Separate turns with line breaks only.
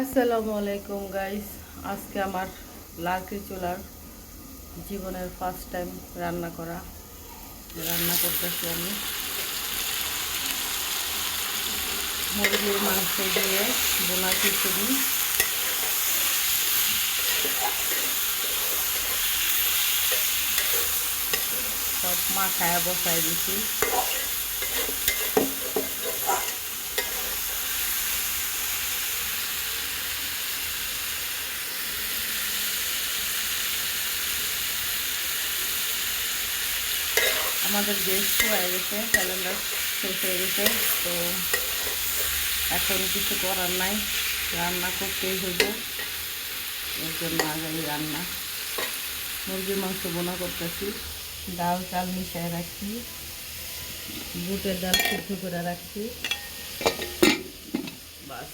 আসসালামু আলাইকুম গাইস। আজকে আমার লাকড়ি চুলার জীবনের ফার্স্ট টাইম রান্না করতেছি আমি মুরগির মাংস দিয়ে বোনা খিচুড়ি। সব মাখায় বসাই দিছি। আমাদের গ্যাস হয়ে গেছে, সিলিন্ডার শেষ হয়ে গেছে, তো এখন কিছু করার নাই, রান্না করতেই হইব। এর জন্য আগে রান্না মুরগির মাংস বোনা করতেছি। ডাল চাল মিশিয়ে রাখছি, বুটের ডাল সিদ্ধ করে রাখছি, বাস